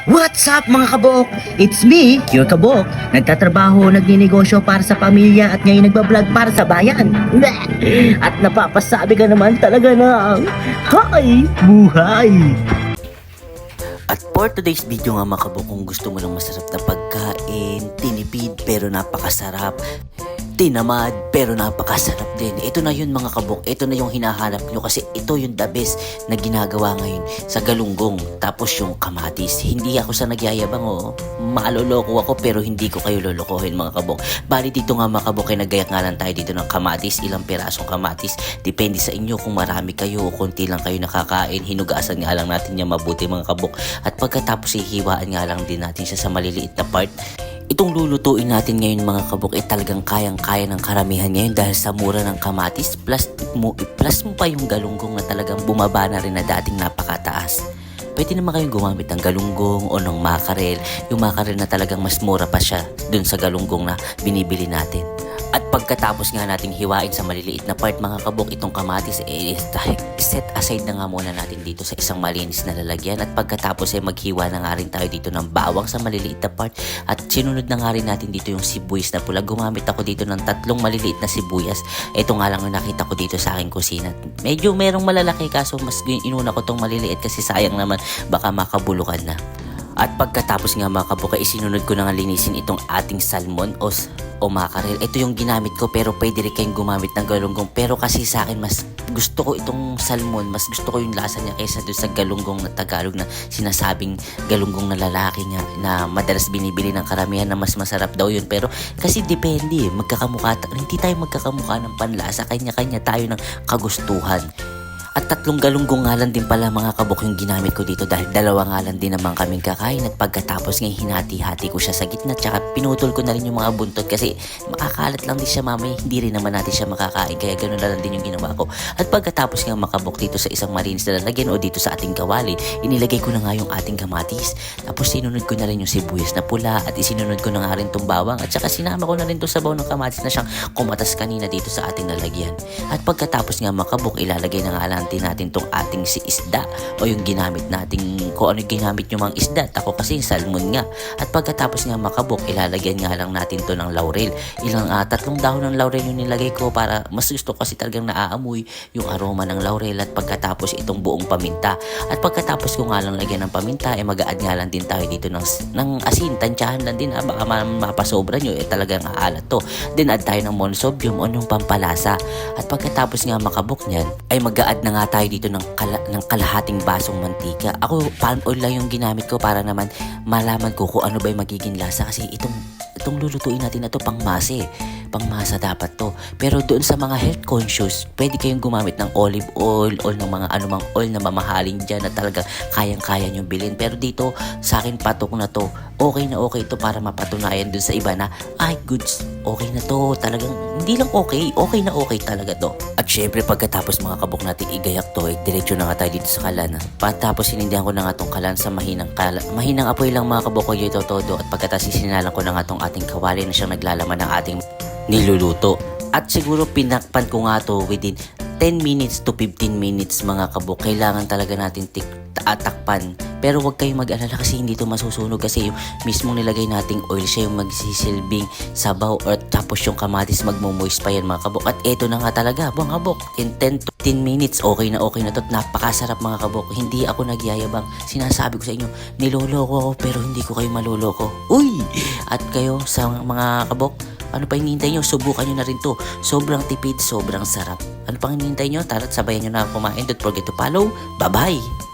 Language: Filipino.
What's up mga kabok? It's me, your kabok. Nagtatrabaho, nagninegosyo para sa pamilya at ngayon nagbablog para sa bayan. At napapasabi ka naman talaga ng hi, buhay! At for today's video nga mga kabok, kung gusto mo ng masarap na pagkain, tinipid pero napakasarap, tinamad pero napakasarap din. Ito na yun mga kabok, ito na yung hinahanap nyo kasi ito yung the best na ginagawa ngayon sa galunggong. Tapos yung kamatis, hindi ako sa nagyayabang maaloloko ako pero hindi ko kayo lolokohin mga kabok. Bali dito nga mga kabok ay nagayak nga lang tayo dito ng kamatis, ilang pirasong kamatis. Depende sa inyo kung marami kayo o konti lang kayo nakakain. Hinugasan nga lang natin niya mabuti mga kabok. At pagkatapos ihiwaan nga lang din natin siya sa maliliit na part. Itong lulutuin natin ngayon mga kabok ay talagang kayang-kaya ng karamihan ngayon dahil sa mura ng kamatis plus mo pa yung galunggong na talagang bumaba na rin na dating napakataas. Pwede naman kayong gumamit ng galunggong o ng makarel, yung makarel na talagang mas mura pa siya dun sa galunggong na binibili natin. At pagkatapos nga nating hiwain sa maliliit na part mga kabok itong kamatis, set aside na nga muna natin dito sa isang malinis na lalagyan. At pagkatapos ay maghiwa na nga rin tayo dito ng bawang sa maliliit na part. At sinunod na nga rin natin dito yung sibuyas na pula. Gumamit ako dito ng 3 maliliit na sibuyas. Ito nga lang yung nakita ko dito sa aking kusina. Medyo merong malalaki kaso mas inuna ko tong maliliit kasi sayang naman baka makabulukan na. At pagkatapos nga mga kabok ay sinunod ko na nga linisin itong ating salmon o makarel. Ito yung ginamit ko pero pwede rin kayong gumamit ng galunggong. Pero kasi sa akin mas gusto ko itong salmon, mas gusto ko yung lasa niya kaysa doon sa galunggong na Tagalog na sinasabing galunggong na lalaki niya na madalas binibili ng karamihan na mas masarap daw yun. Pero kasi depende, hindi tayo magkakamukha ng panlasa, kanya-kanya tayo ng kagustuhan. At 3 galunggong nga lang din pala mga kabok yung ginamit ko dito dahil 2 nga lang din naman kaming kakain. At pagkatapos ngayon hinati-hati ko siya sa gitna tsaka pinutol ko na rin yung mga buntot kasi makakalat lang din siya mamaya, hindi rin naman natin siya makakain kaya ganoon na lang din yung ginawa ko. At pagkatapos nga makabok dito sa isang malinis na lalagyan o dito sa ating kawali, inilagay ko na nga yung ating kamatis. Tapos sinunod ko na rin yung sibuyas na pula at isinunod ko na nga rin tong bawang at saka sinama ko na rin to sabaw ng kamatis na siyang kumatas kanina dito sa ating lalagyan. At pagkatapos nga makabok ilalagay na nga lang natin tong ating si isda o yung ginamit nating kung ano ginamit yung mga isda. Ako kasi salmon nga. At pagkatapos nga makabok ilalagyan nga lang natin to ng laurel. 3 dahon ng laurel yung nilagay ko para mas gusto kasi talagang naaamoy yung aroma ng laurel. At pagkatapos itong buong paminta. At pagkatapos ko nga lang lagyan ng paminta mag-a-add nga lang din tayo dito ng asin. Tansyahan lang din baka mapasobra nyo talagang aalat to. Then add tayo ng monosodium o yung pampalasa. At pagkatapos nga makabok nyan ay mag-a-add na nga tayo dito ng kalahating basong mantika. Ako palm oil lang yung ginamit ko para naman malaman ko kung ano ba yung magiging lasa kasi itong lulutuin natin na to pangmasa dapat to. Pero doon sa mga health conscious, pwede kayong gumamit ng olive oil o ng mga anumang oil na mamahalin dyan na talagang kayang-kaya nyo bilhin. Pero dito, sa akin patok na to. Okay na okay to para mapatunayan doon sa iba na, ay goods, okay na to. Talagang, hindi lang okay na okay talaga to. At syempre, pagkatapos mga kabok natin igayak to, diretso na nga tayo dito sa kalan. Pagkatapos sinindihan ko na nga tong kalan sa mahinang apoy lang mga kabok ko ito todo. At pagkatapos sinalang ko na nga tong ating kawali na siyang naglalaman ng ating niluluto. At siguro pinakpan ko nga to within 10 minutes to 15 minutes mga kabok. Kailangan talaga natin atakpan. Pero huwag kayong mag-alala kasi hindi to masusunog kasi yung mismong nilagay nating oil siya yung magsisilbing sabaw or tapos yung kamatis magmo-moist pa yan mga kabok. At eto na nga talaga mga kabok. In 10 to 15 minutes okay na to. Napakasarap mga kabok. Hindi ako nagyayabang. Sinasabi ko sa inyo, niloloko ako pero hindi ko kayo maloloko. Uy! At kayo sa mga kabok, ano pa hinihintay nyo? Subukan nyo na rin to. Sobrang tipid, sobrang sarap. Ano pang hinihintay nyo? Tara't sabayan nyo na kumain. Don't forget to follow. Bye-bye!